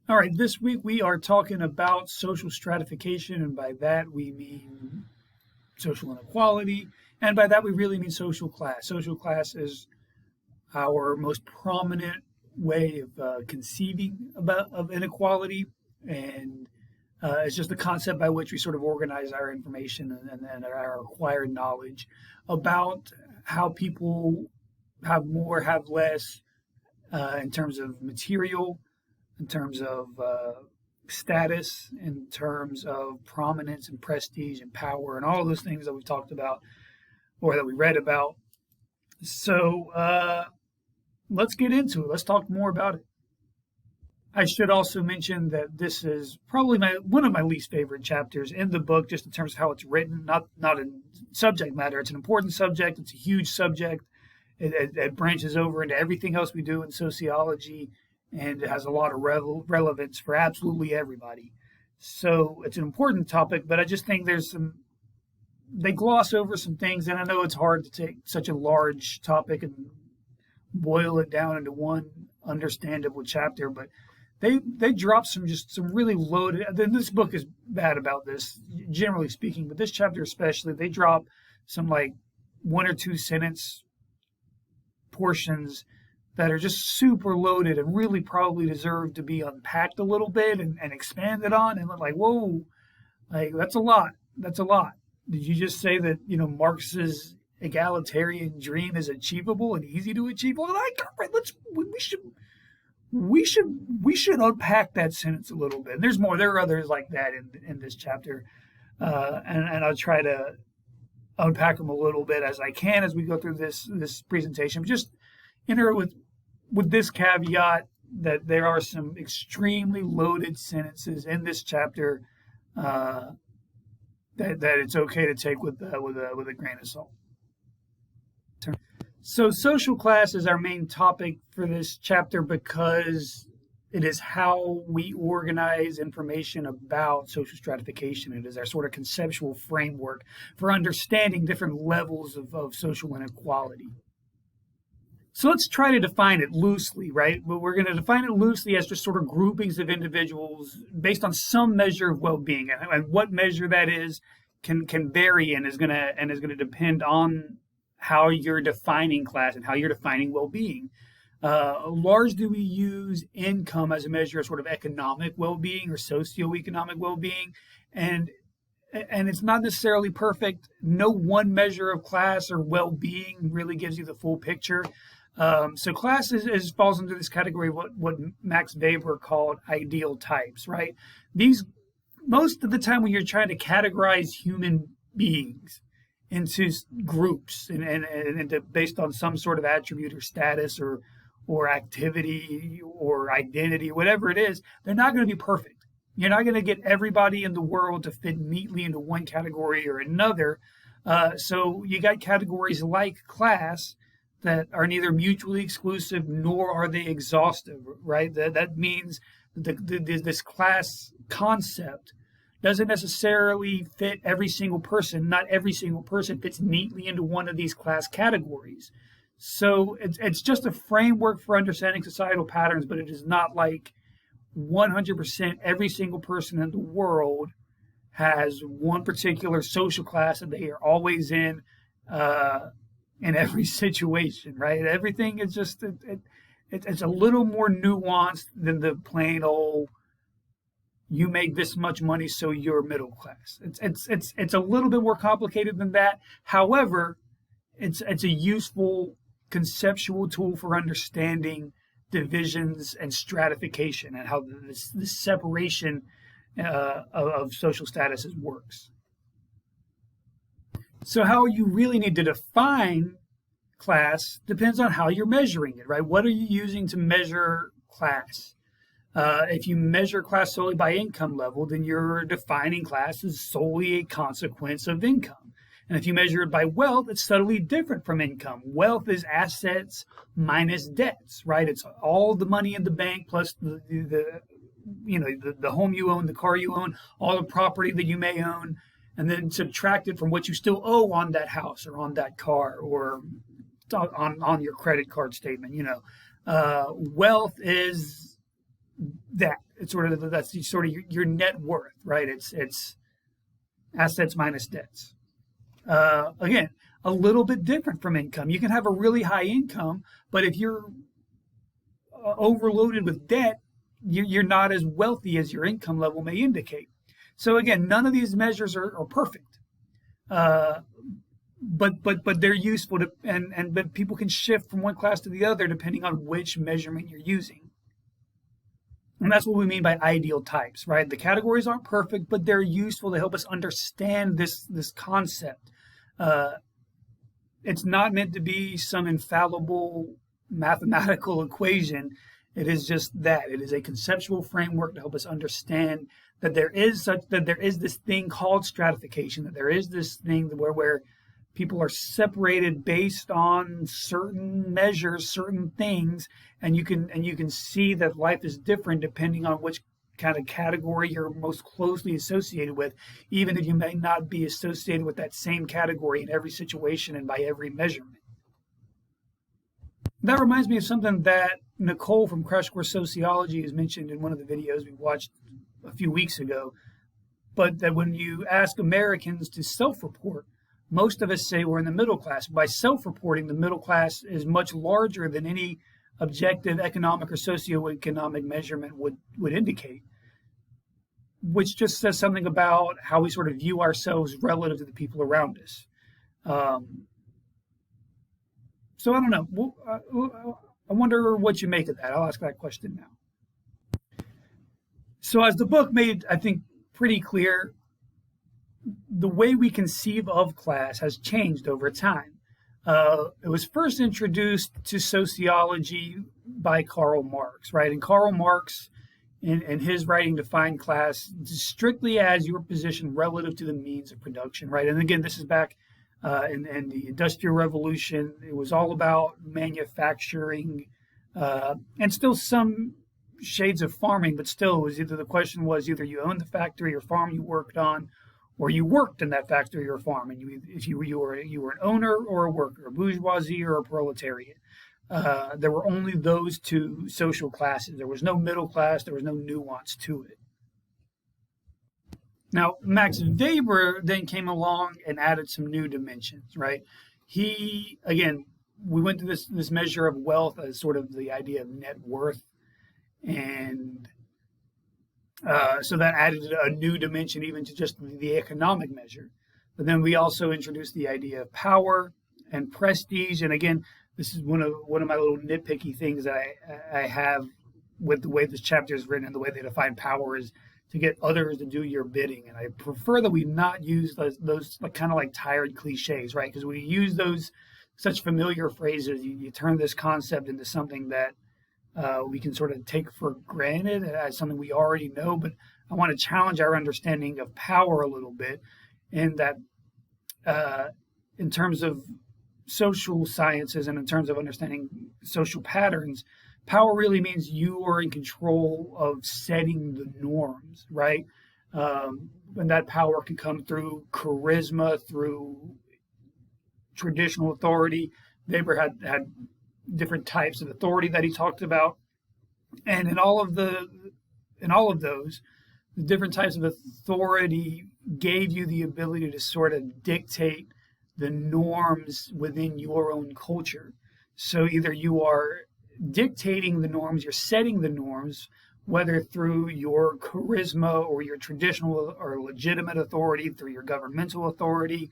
All right, this week we are talking about social stratification, and by that we mean social inequality, and by that we really mean social class. Social class is our most prominent way of conceiving of inequality, and it's just the concept by which we sort of organize our information and our acquired knowledge about how people have more, have less, in terms of material, in terms of status, in terms of prominence and prestige and power, and all of those things that we've talked about or that we read about. So let's get into it. Let's talk more about it. I should also mention that this is probably one of my least favorite chapters in the book, just in terms of how it's written, not in subject matter. It's an important subject. It's a huge subject. It branches over into everything else we do in sociology, and it has a lot of relevance for absolutely everybody. So it's an important topic, but I just think they gloss over some things, and I know it's hard to take such a large topic and boil it down into one understandable chapter, but they drop some really loaded. This book is bad about this, generally speaking, but this chapter especially, they drop some like one or two sentence portions that are just super loaded and really probably deserve to be unpacked a little bit and expanded on. And like, whoa, like that's a lot. That's a lot. Did you just say that, Marx's egalitarian dream is achievable and easy to achieve? Well, we should unpack that sentence a little bit. And there's more. There are others like that in this chapter, and I'll try to unpack them a little bit as I can as we go through this presentation. Just enter it with this caveat that there are some extremely loaded sentences in this chapter that it's okay to take with a grain of salt. So social class is our main topic for this chapter because it is how we organize information about social stratification. It is our sort of conceptual framework for understanding different levels of social inequality. So let's try to define it loosely, right? But we're going to define it loosely as just sort of groupings of individuals based on some measure of well-being, and what measure that is can vary and is going to depend on how you're defining class and how you're defining well-being. Largely, do we use income as a measure of sort of economic well-being or socioeconomic well-being, and it's not necessarily perfect. No one measure of class or well-being really gives you the full picture. So class falls into this category of what Max Weber called ideal types, right? These, most of the time when you're trying to categorize human beings into groups and based on some sort of attribute or status or activity or identity, whatever it is, they're not going to be perfect. You're not going to get everybody in the world to fit neatly into one category or another. So you got categories like class that are neither mutually exclusive nor are they exhaustive, right? That means this class concept doesn't necessarily fit every single person. Not every single person fits neatly into one of these class categories. So it's just a framework for understanding societal patterns, but it is not like 100% every single person in the world has one particular social class that they are always in every situation, right? Everything is just, it's a little more nuanced than the plain old, you make this much money, so you're middle class. It's a little bit more complicated than that. However, it's a useful conceptual tool for understanding divisions and stratification and how this separation of social statuses works. So how you really need to define class depends on how you're measuring it, right? What are you using to measure class? If you measure class solely by income level, then you're defining class as solely a consequence of income. And if you measure it by wealth, it's subtly different from income. Wealth is assets minus debts, right? It's all the money in the bank plus the home you own, the car you own, all the property that you may own, and then subtract it from what you still owe on that house or on that car or on your credit card statement. Wealth is that. it's sort of that's sort of your net worth, right? It's assets minus debts. Again, a little bit different from income. You can have a really high income, but if you're overloaded with debt, you're not as wealthy as your income level may indicate. So again, none of these measures are perfect, but they're useful to, but people can shift from one class to the other depending on which measurement you're using. And that's what we mean by ideal types, right? The categories aren't perfect, but they're useful to help us understand this concept. It's not meant to be some infallible mathematical equation. It is just that. It is a conceptual framework to help us understand that there is this thing called stratification, that there is this thing where people are separated based on certain measures, certain things, and you can see that life is different depending on which kind of category you're most closely associated with, even if you may not be associated with that same category in every situation and by every measurement. That reminds me of something that Nicole from Crash Course Sociology has mentioned in one of the videos we watched a few weeks ago, but that when you ask Americans to self-report, most of us say we're in the middle class. By self-reporting, the middle class is much larger than any objective economic or socioeconomic measurement would indicate, which just says something about how we sort of view ourselves relative to the people around us. So I don't know. I wonder what you make of that. I'll ask that question now. So as the book made, I think, pretty clear, the way we conceive of class has changed over time. It was first introduced to sociology by Karl Marx, right? And Karl Marx, in his writing, defined class strictly as your position relative to the means of production, right? And again, this is back in the Industrial Revolution. It was all about manufacturing and still some shades of farming, but still it was the question was either you owned the factory or farm you worked on, or you worked in that factory or farm, and if you were an owner or a worker, a bourgeoisie or a proletariat. There were only those two social classes. There was no middle class. There was no nuance to it. Now, Max Weber then came along and added some new dimensions, right? We went to this measure of wealth as sort of the idea of net worth, and so that added a new dimension even to just the economic measure. But then we also introduced the idea of power and prestige. And again, this is one of my little nitpicky things that I have with the way this chapter is written and the way they define power is to get others to do your bidding. And I prefer that we not use those kind of like tired cliches, right? Because we use those such familiar phrases. You turn this concept into something that we can sort of take for granted as something we already know, but I want to challenge our understanding of power a little bit in that in terms of social sciences and in terms of understanding social patterns, power really means you are in control of setting the norms, right? And that power can come through charisma, through traditional authority. Weber had different types of authority that he talked about, and in all of those, the different types of authority gave you the ability to sort of dictate the norms within your own culture. So either you are dictating the norms, you're setting the norms, whether through your charisma or your traditional or legitimate authority, through your governmental authority,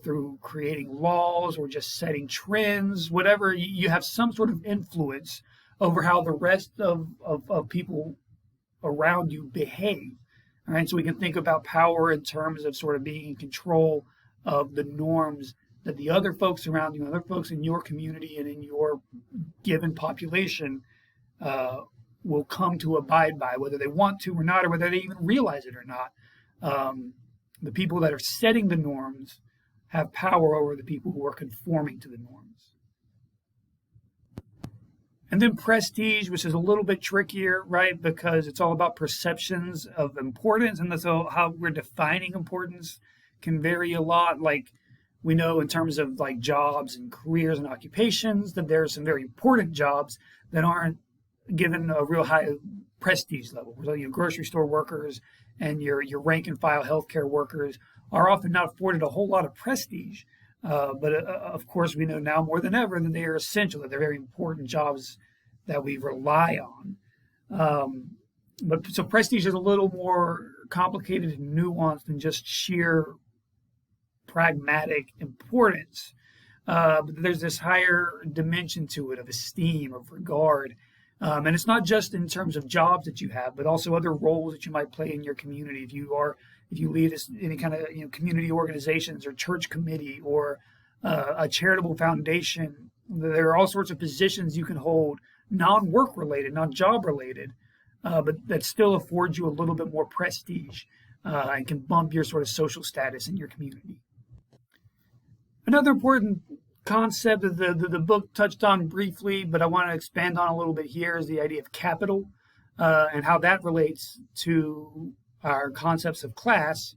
through creating laws or just setting trends, whatever, you have some sort of influence over how the rest of people around you behave. All right, so we can think about power in terms of sort of being in control of the norms that the other folks around you, other folks in your community and in your given population will come to abide by, whether they want to or not, or whether they even realize it or not. The people that are setting the norms have power over the people who are conforming to the norms. And then prestige, which is a little bit trickier, right? Because it's all about perceptions of importance, and so how we're defining importance can vary a lot. Like we know in terms of like jobs and careers and occupations that there are some very important jobs that aren't given a real high prestige level. So, grocery store workers and your rank and file healthcare workers are often not afforded a whole lot of prestige. But of course, we know now more than ever that they are essential, that they're very important jobs that we rely on. But so prestige is a little more complicated and nuanced than just sheer pragmatic importance. But there's this higher dimension to it of esteem, of regard. And it's not just in terms of jobs that you have, but also other roles that you might play in your community. If you lead any kind of community organizations or church committee or a charitable foundation, there are all sorts of positions you can hold, non-work related, non-job related, but that still affords you a little bit more prestige and can bump your sort of social status in your community. Another important concept that the book touched on briefly, but I want to expand on a little bit here, is the idea of capital and how that relates to our concepts of class.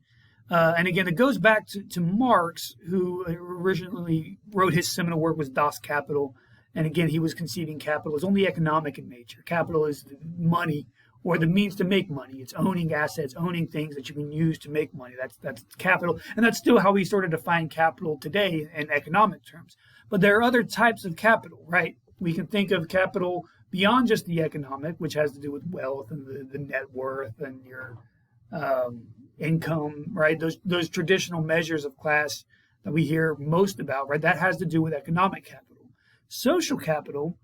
And again, it goes back to Marx, who originally wrote his seminal work was Das Kapital. And again, he was conceiving capital as only economic in nature. Capital is money or the means to make money. It's owning assets, owning things that you can use to make money. That's capital. And that's still how we sort of define capital today in economic terms. But there are other types of capital, right? We can think of capital beyond just the economic, which has to do with wealth and the net worth and your income, right? Those traditional measures of class that we hear most about, right? That has to do with economic capital. Social capital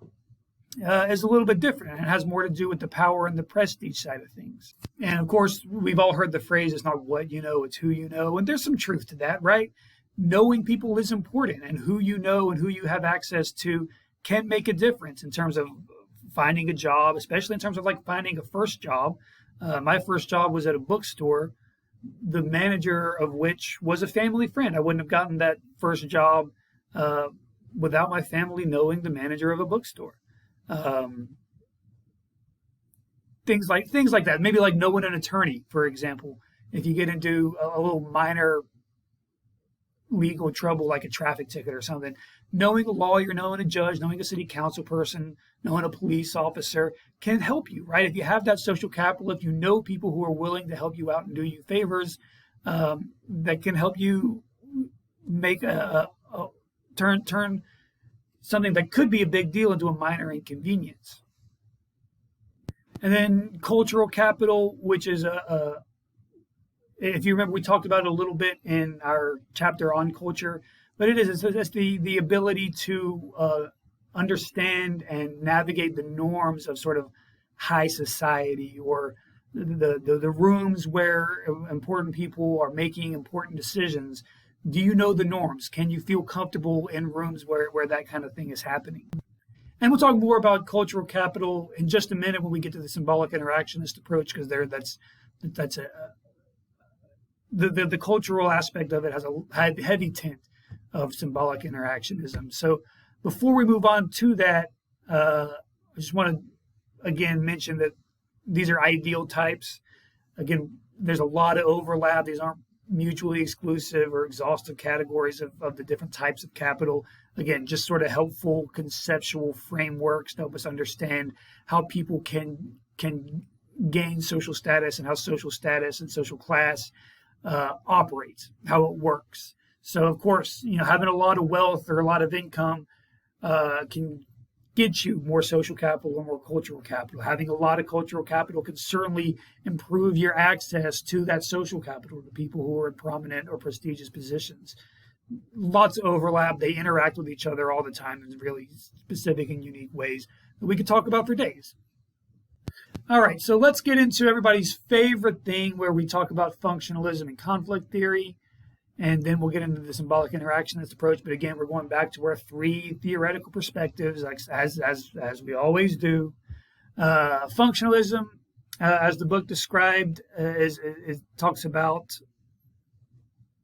is a little bit different, and it has more to do with the power and the prestige side of things. And of course, we've all heard the phrase, it's not what you know, it's who you know. And there's some truth to that, right? Knowing people is important, and who you know and who you have access to can make a difference in terms of finding a job, especially in terms of like finding a first job. My first job was at a bookstore, the manager of which was a family friend. I wouldn't have gotten that first job without my family knowing the manager of a bookstore. Things like that. Maybe like knowing an attorney, for example. If you get into a little minor legal trouble like a traffic ticket or something, knowing a lawyer, knowing a judge, knowing a city council person, knowing a police officer can help you, right? If you have that social capital, if you know people who are willing to help you out and do you favors, that can help you make turn something that could be a big deal into a minor inconvenience. And then cultural capital, which is if you remember, we talked about it a little bit in our chapter on culture, but it's the ability to understand and navigate the norms of sort of high society, or the rooms where important people are making important decisions. Do you know the norms? Can you feel comfortable in rooms where that kind of thing is happening? And we'll talk more about cultural capital in just a minute when we get to the symbolic interactionist approach, because the cultural aspect of it has a heavy tint of symbolic interactionism. So before we move on to that, I just want to again mention that these are ideal types. Again, there's a lot of overlap. These aren't mutually exclusive or exhaustive categories of the different types of capital. Again, just sort of helpful conceptual frameworks to help us understand how people can gain social status and how social status and social class operates, how it works. So, of course, having a lot of wealth or a lot of income can get you more social capital or more cultural capital. Having a lot of cultural capital can certainly improve your access to that social capital, the people who are in prominent or prestigious positions. Lots of overlap. They interact with each other all the time in really specific and unique ways that we could talk about for days. All right, so let's get into everybody's favorite thing where we talk about functionalism and conflict theory, and then we'll get into the symbolic interactionist approach. But again, we're going back to our three theoretical perspectives, as we always do. Functionalism, as the book described, it talks about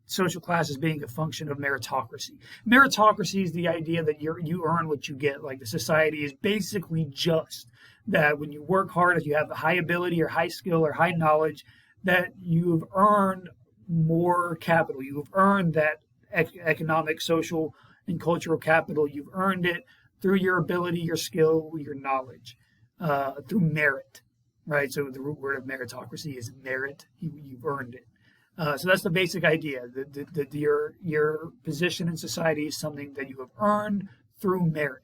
social class as being a function of meritocracy. Meritocracy is the idea that you earn what you get. Like the society is basically just that when you work hard, if you have high ability or high skill or high knowledge, that you've earned more capital. You've earned that economic, social, and cultural capital. You've earned it through your ability, your skill, your knowledge, through merit. right? So the root word of meritocracy is merit. You've earned it. So that's the basic idea. That your position in society is something that you have earned through merit.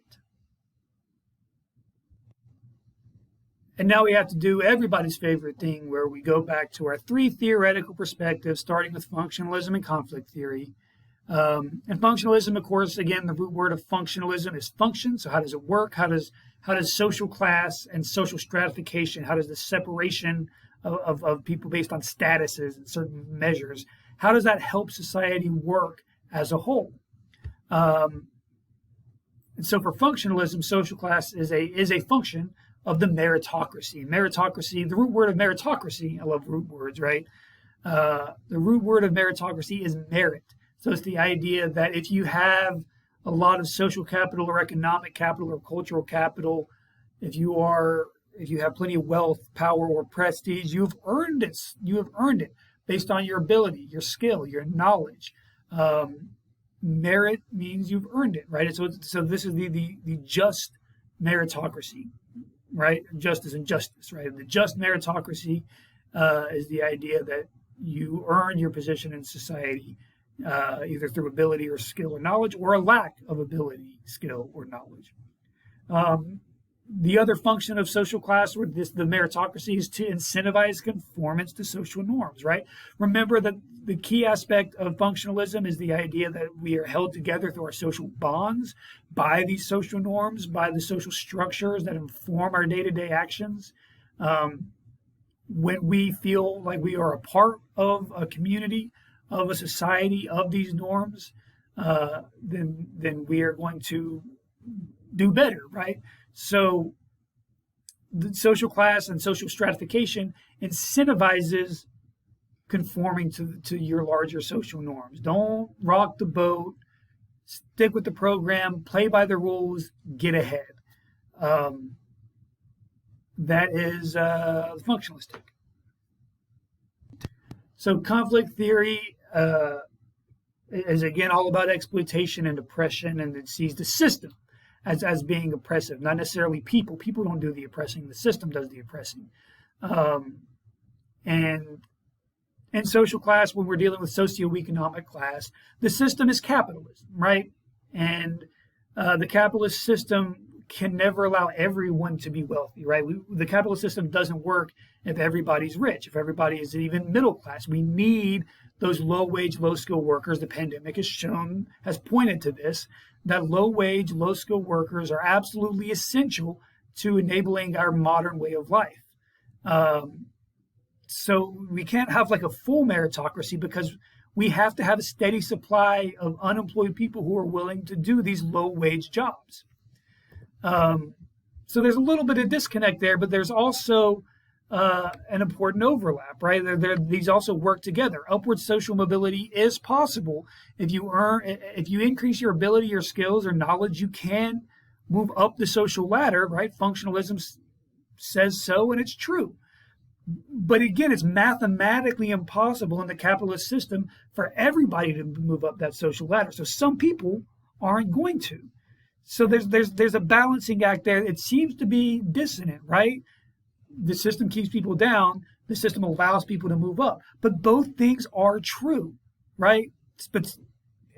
And now we have to do everybody's favorite thing, where we go back to our three theoretical perspectives, starting with functionalism and conflict theory. And functionalism, of course, again, the root word of functionalism is function. So how does it work? How does social class and social stratification, how does the separation of people based on statuses and certain measures, how does that help society work as a whole? And so for functionalism, social class is a function of the meritocracy. Meritocracy, the root word of meritocracy, I love root words, right? The root word of meritocracy is merit. So it's the idea that if you have a lot of social capital or economic capital or cultural capital, if you have plenty of wealth, power, or prestige, you've earned it. You have earned it based on your ability, your skill, your knowledge. Merit means you've earned it, right? So this is the just meritocracy, right? Justice and justice, right? The just meritocracy is the idea that you earn your position in society either through ability or skill or knowledge, or a lack of ability, skill, or knowledge. The other function of social class, or the meritocracy, is to incentivize conformance to social norms, right? Remember that the key aspect of functionalism is the idea that we are held together through our social bonds by these social norms, by the social structures that inform our day-to-day actions. When we feel like we are a part of a community, of a society, of these norms, then we are going to do better, right? So the social class and social stratification incentivizes conforming to your larger social norms. Don't rock the boat. Stick with the program. Play by the rules. Get ahead. That is functionalistic. So conflict theory is again all about exploitation and oppression, and it sees the system as being oppressive, not necessarily people. People don't do the oppressing; the system does the oppressing. And in social class, when we're dealing with socioeconomic class, the system is capitalism, right? And the capitalist system can never allow everyone to be wealthy, right? The capitalist system doesn't work if everybody's rich, if everybody is even middle class. We need those low-wage, low-skill workers. The pandemic has pointed to this, that low-wage, low-skill workers are absolutely essential to enabling our modern way of life. So we can't have like a full meritocracy, because we have to have a steady supply of unemployed people who are willing to do these low-wage jobs. So there's a little bit of disconnect there, but there's also an important overlap, right? These also work together. Upward social mobility is possible. If you increase your ability, your skills, or knowledge, you can move up the social ladder, right? Functionalism says so, and it's true. But again, it's mathematically impossible in the capitalist system for everybody to move up that social ladder. So some people aren't going to. So there's a balancing act there. It seems to be dissonant, right? The system keeps people down. The system allows people to move up. But both things are true, right? But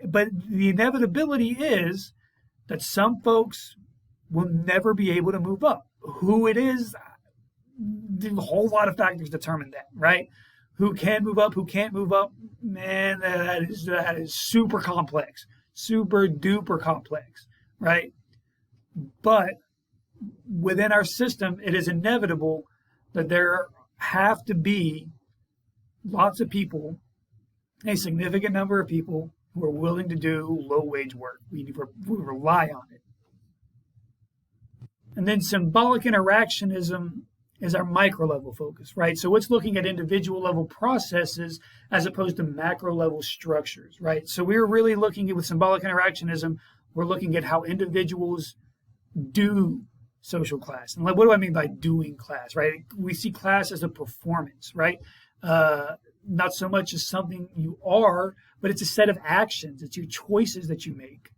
the inevitability is that some folks will never be able to move up. Who it is, a whole lot of factors determine that, right? Who can move up, who can't move up, man, that is super complex, super duper complex, right? But within our system, it is inevitable that there have to be lots of people, a significant number of people, who are willing to do low-wage work. We rely on it. And then symbolic interactionism is our micro-level focus, right? So it's looking at individual-level processes as opposed to macro-level structures, right? So we're really looking at, with symbolic interactionism, we're looking at how individuals do social class. And what do I mean by doing class, right? We see class as a performance, right? Not so much as something you are, but it's a set of actions. It's your choices that you make.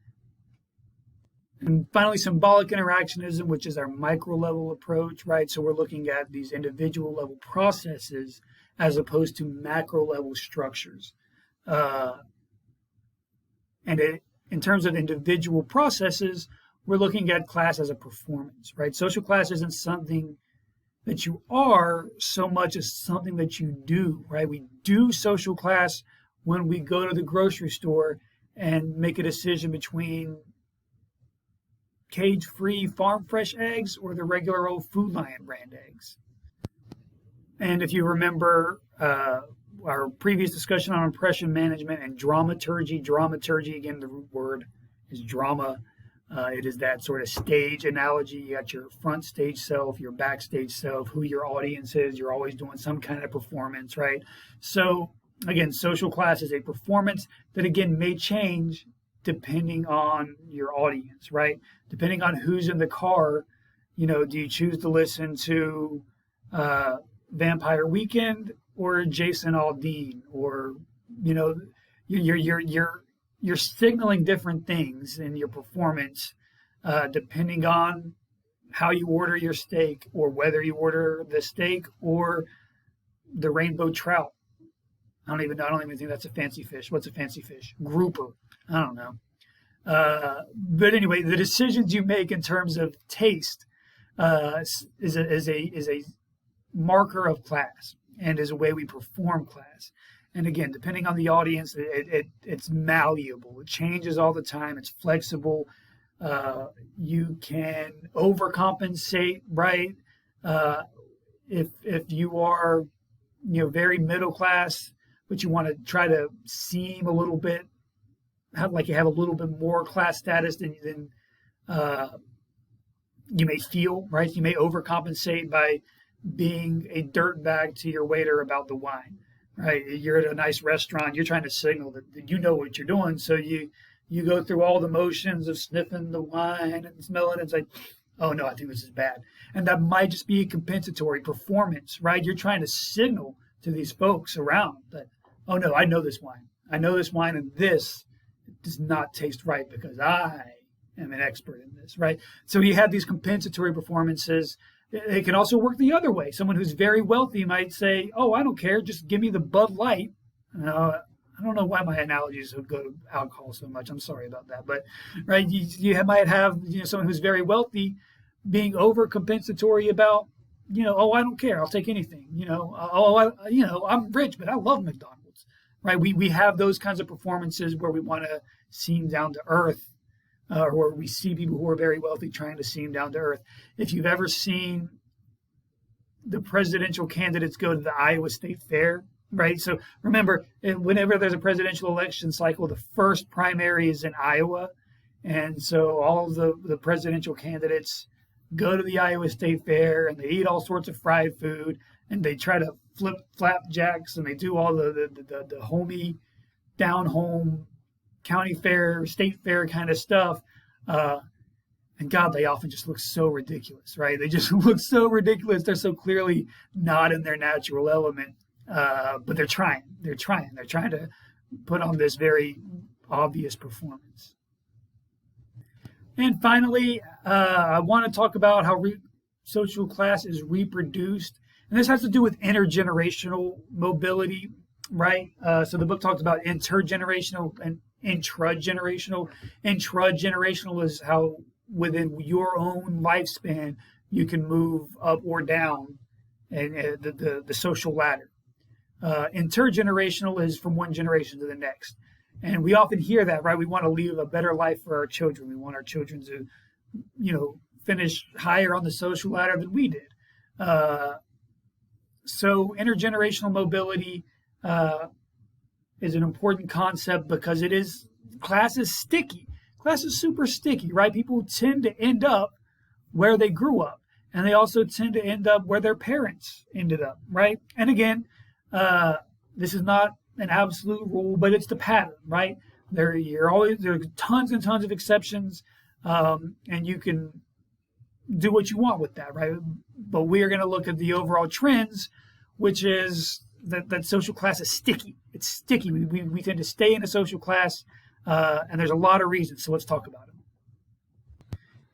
And finally, symbolic interactionism, which is our micro level approach, right? So we're looking at these individual level processes as opposed to macro level structures. In terms of individual processes, we're looking at class as a performance, right? Social class isn't something that you are so much as something that you do, right? We do social class when we go to the grocery store and make a decision between cage-free farm fresh eggs or the regular old Food Lion brand eggs. And if you remember our previous discussion on impression management and dramaturgy, again, the root word is drama. It is that sort of stage analogy. You got your front stage self, your backstage self, who your audience is. You're always doing some kind of performance, right? So again, social class is a performance that, again, may change depending on your audience, right? Depending on who's in the car, do you choose to listen to Vampire Weekend or Jason Aldean, or you're signaling different things in your performance depending on how you order your steak, or whether you order the steak or the rainbow trout. I don't even think that's a fancy fish. What's a fancy fish? Grouper. I don't know. But anyway, the decisions you make in terms of taste is a marker of class, and is a way we perform class. And again, depending on the audience, it's malleable. It changes all the time. It's flexible. You can overcompensate, right? If you are, very middle class, but you want to try to seem a little bit like you have a little bit more class status than you may feel, right? You may overcompensate by being a dirtbag to your waiter about the wine, right? You're at a nice restaurant, you're trying to signal that you know what you're doing, so you go through all the motions of sniffing the wine and smelling it. It's like, oh no, I think this is bad. And that might just be a compensatory performance, right? You're trying to signal to these folks around that, oh no, I know this wine, and this does not taste right because I am an expert in this, right? So you have these compensatory performances. It can also work the other way. Someone who's very wealthy might say, oh, I don't care, just give me the Bud Light. I don't know why my analogies would go to alcohol so much. I'm sorry about that. But, right, you might have someone who's very wealthy being overcompensatory about, oh, I don't care, I'll take anything. I'm rich, but I love McDonald's, right? We have those kinds of performances where we want to seem down to earth. Or we see people who are very wealthy trying to seem down to earth. If you've ever seen the presidential candidates go to the Iowa State Fair, right? So remember, whenever there's a presidential election cycle, the first primary is in Iowa. And so all of the presidential candidates go to the Iowa State Fair and they eat all sorts of fried food and they try to flip flapjacks and they do all the homey, down home, county fair, state fair kind of stuff. And God, they often just look so ridiculous, right? They just look so ridiculous. They're so clearly not in their natural element. But they're trying. They're trying to put on this very obvious performance. And finally, I want to talk about how social class is reproduced. And this has to do with intergenerational mobility, right? So the book talks about intergenerational and intragenerational. Intragenerational is how within your own lifespan you can move up or down and the social ladder. Intergenerational is from one generation to the next. And we often hear that, right? We want to leave a better life for our children. We want our children to, finish higher on the social ladder than we did. So intergenerational mobility is an important concept because class is sticky. Class is super sticky, right? People tend to end up where they grew up, and they also tend to end up where their parents ended up, right? And again, this is not an absolute rule, but it's the pattern, right? There are tons and tons of exceptions, and you can do what you want with that, right? But we are going to look at the overall trends, which is that social class is sticky. It's sticky. We tend to stay in a social class, and there's a lot of reasons. So let's talk about it.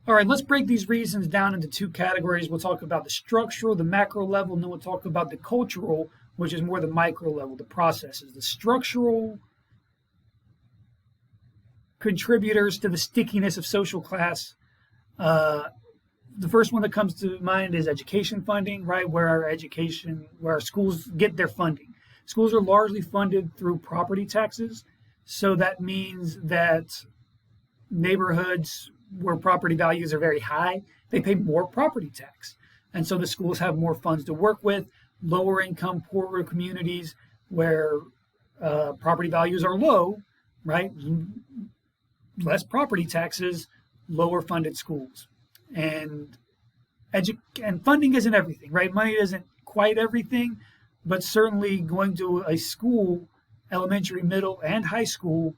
All right, let's break these reasons down into two categories. We'll talk about the structural, the macro level, and then we'll talk about the cultural, which is more the micro level, the processes. The structural contributors to the stickiness of social class. The first one that comes to mind is education funding, right? Where our schools get their funding. Schools are largely funded through property taxes. So that means that neighborhoods where property values are very high, they pay more property tax. And so the schools have more funds to work with. Lower income, poorer communities where property values are low, right? Less property taxes, lower funded schools. And funding isn't everything, right? Money isn't quite everything, but certainly going to a school, elementary, middle, and high school,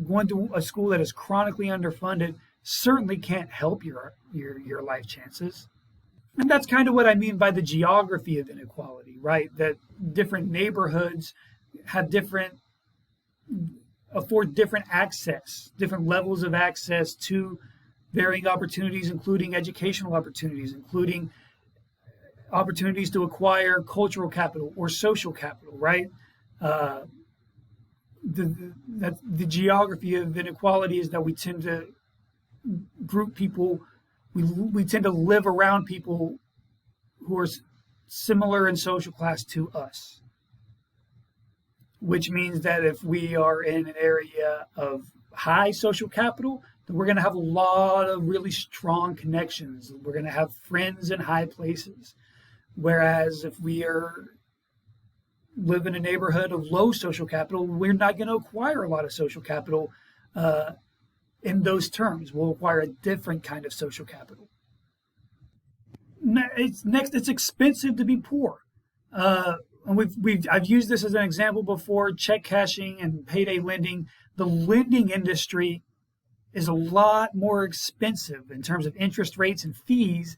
going to a school that is chronically underfunded certainly can't help your life chances. And that's kind of what I mean by the geography of inequality, right? That different neighborhoods have afford different access, different levels of access to varying opportunities, including educational opportunities, including opportunities to acquire cultural capital or social capital, right? The geography of inequality is that we tend to group people, we tend to live around people who are similar in social class to us, which means that if we are in an area of high social capital, then we're going to have a lot of really strong connections. We're going to have friends in high places. Whereas if we live in a neighborhood of low social capital, we're not going to acquire a lot of social capital in those terms. We'll acquire a different kind of social capital. It's expensive to be poor. And I've used this as an example before, check cashing and payday lending. The lending industry is a lot more expensive in terms of interest rates and fees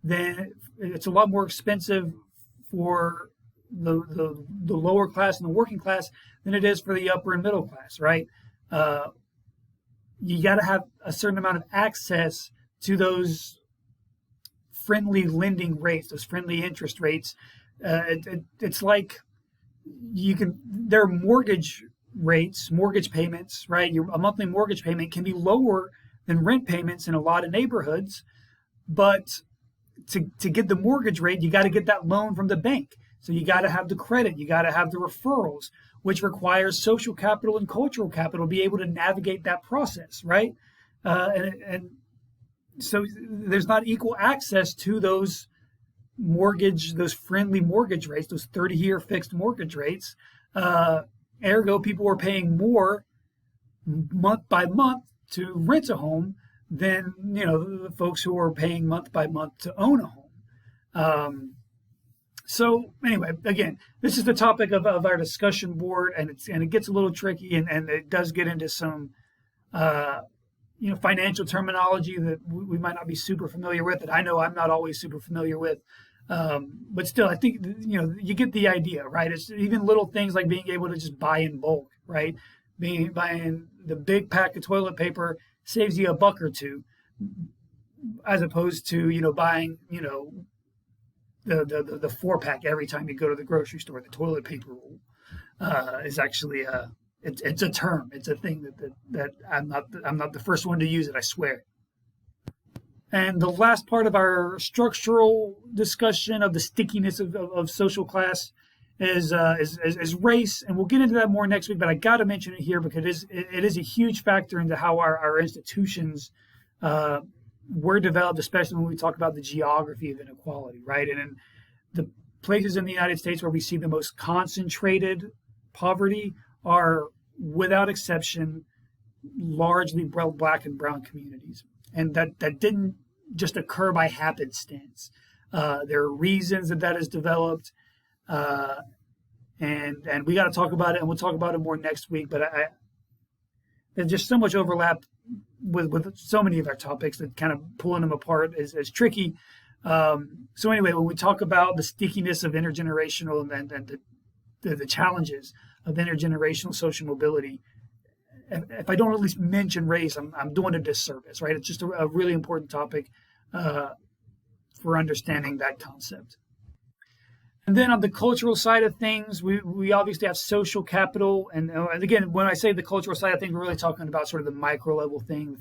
it's a lot more expensive for the lower class and the working class than it is for the upper and middle class, right? You got to have a certain amount of access to those friendly lending rates, those friendly interest rates. It's like there are mortgage rates, mortgage payments, right? A monthly mortgage payment can be lower than rent payments in a lot of neighborhoods, but to get the mortgage rate, you got to get that loan from the bank. So you got to have the credit, you got to have the referrals, which requires social capital and cultural capital to be able to navigate that process, right? And so there's not equal access to those friendly mortgage rates, those 30-year fixed mortgage rates. Ergo, people are paying more month by month to rent a home than the folks who are paying month by month to own a home. So anyway, again, this is the topic of our discussion board, and it gets a little tricky, and it does get into some financial terminology that we might not be super familiar with. That I know I'm not always super familiar with. But still, I think you get the idea, right? It's even little things like being able to just buy in bulk, right? Buying the big pack of toilet paper saves you $1 or $2, as opposed to buying the 4-pack every time you go to the grocery store. The toilet paper roll is actually it's a term, it's a thing that I'm not the first one to use it, I swear. And the last part of our structural discussion of the stickiness of social class is race, and we'll get into that more next week. But I got to mention it here because it is a huge factor into how our institutions were developed, especially when we talk about the geography of inequality, right? And in the places in the United States where we see the most concentrated poverty are, without exception, largely Black and brown communities, and that didn't just occur by happenstance. There are reasons that is developed, and we got to talk about it, and we'll talk about it more next week. But there's just so much overlap with so many of our topics that kind of pulling them apart is tricky. So anyway, when we talk about the stickiness of intergenerational and the challenges of intergenerational social mobility, if I don't at least mention race, I'm doing a disservice, right? It's just a really important topic for understanding that concept. And then on the cultural side of things, we obviously have social capital. And again, when I say the cultural side of things, we're really talking about sort of the micro level things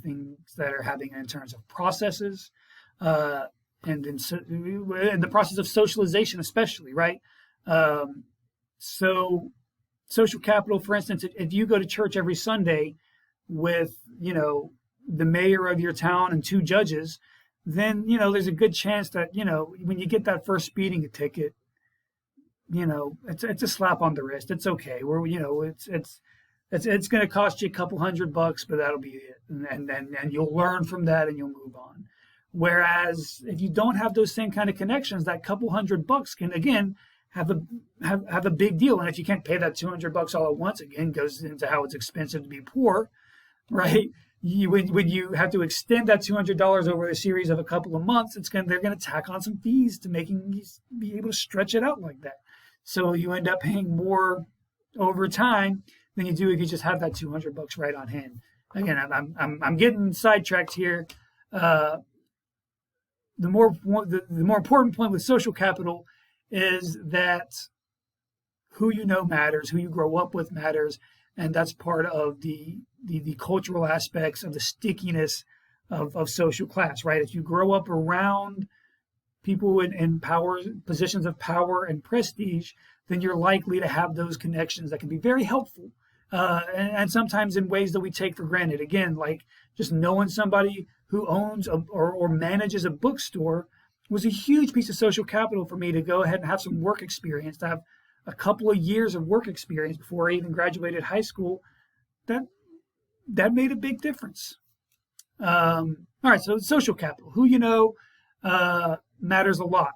that are happening in terms of processes and in the process of socialization, especially, right? So social capital, for instance, if you go to church every Sunday with, the mayor of your town and 2 judges, then, there's a good chance that, when you get that first speeding ticket, it's a slap on the wrist. It's okay. It's going to cost you a couple $100, but that'll be it. And you'll learn from that and you'll move on. Whereas if you don't have those same kind of connections, that couple $100 can, again, have a big deal. And if you can't pay that $200 all at once, again, goes into how it's expensive to be poor, right? When you have to extend that $200 over a series of a couple of months, they're going to tack on some fees to making you be able to stretch it out like that. So you end up paying more over time than you do if you just have that $200 right on hand. Again, I'm getting sidetracked here. The more important point with social capital is that who you know matters, who you grow up with matters, and that's part of the cultural aspects of the stickiness of social class, right? If you grow up around people in power, positions of power and prestige, then you're likely to have those connections that can be very helpful. And sometimes in ways that we take for granted. Again, like just knowing somebody who owns or manages a bookstore was a huge piece of social capital for me to go ahead and have some work experience, to have a couple of years of work experience before I even graduated high school. That made a big difference. All right, so social capital, who you know matters a lot.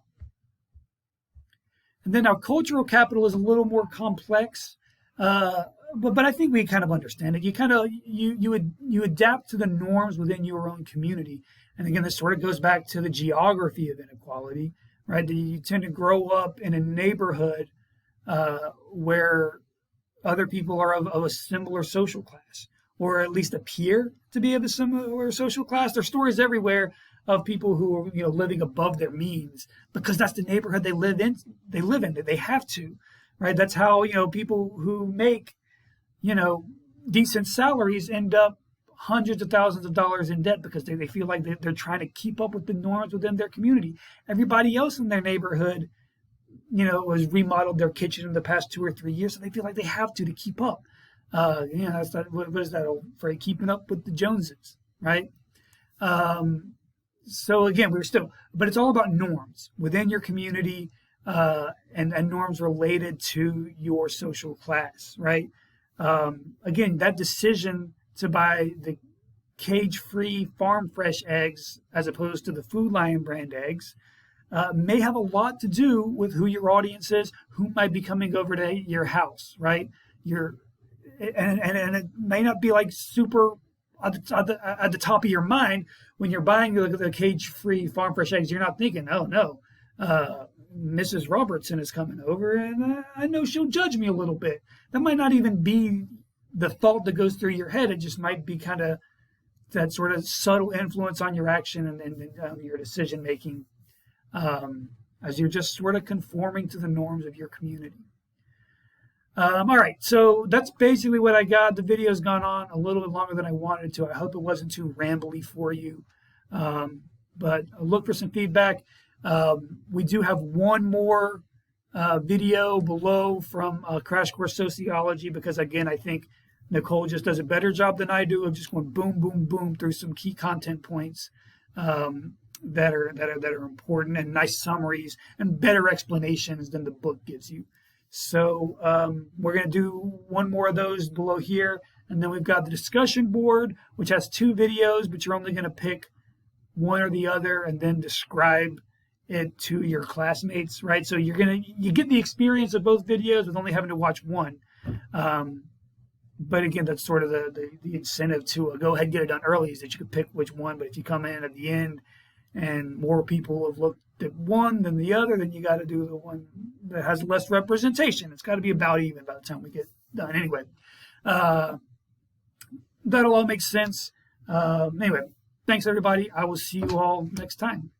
And then our cultural capital is a little more complex, but I think we kind of understand it. You adapt to the norms within your own community. And again, this sort of goes back to the geography of inequality, right? You tend to grow up in a neighborhood where other people are of a similar social class, or at least appear to be of a similar social class. There's stories everywhere of people who are living above their means because that's the neighborhood they live in. They have to, right? That's how people who make decent salaries end up hundreds of thousands of dollars in debt because they feel like they're trying to keep up with the norms within their community. Everybody else in their neighborhood has remodeled their kitchen in the past 2 or 3 years, so they feel like they have to keep up. That's what is that old phrase? Keeping up with the Joneses, right? So again, but it's all about norms within your community and norms related to your social class, right? Again, that decision to buy the cage-free farm fresh eggs as opposed to the Food Lion brand eggs may have a lot to do with who your audience is, who might be coming over to your house, right? And it may not be like super at the top of your mind when you're buying the cage-free farm fresh eggs. You're not thinking, oh no, Mrs. Robertson is coming over, and I know she'll judge me a little bit. That might not even be the thought that goes through your head. It just might be kind of that sort of subtle influence on your action and your decision making, as you're just sort of conforming to the norms of your community. All right, so that's basically what I got. The video's gone on a little bit longer than I wanted to. I hope it wasn't too rambly for you, but look for some feedback. We do have one more video below from Crash Course Sociology because, again, I think Nicole just does a better job than I do of just going boom, boom, boom through some key content points that are important, and nice summaries and better explanations than the book gives you. So we're going to do one more of those below here, and then we've got the discussion board, which has 2 videos, but you're only going to pick one or the other and then describe it to your classmates, right? So you get the experience of both videos with only having to watch one. But again, that's sort of the incentive to go ahead and get it done early, is that you can pick which one. But if you come in at the end and more people have looked at one than the other, then you got to do the one that has less representation. It's got to be about even by the time we get done. Anyway, that'll all make sense. Anyway, thanks everybody. I will see you all next time.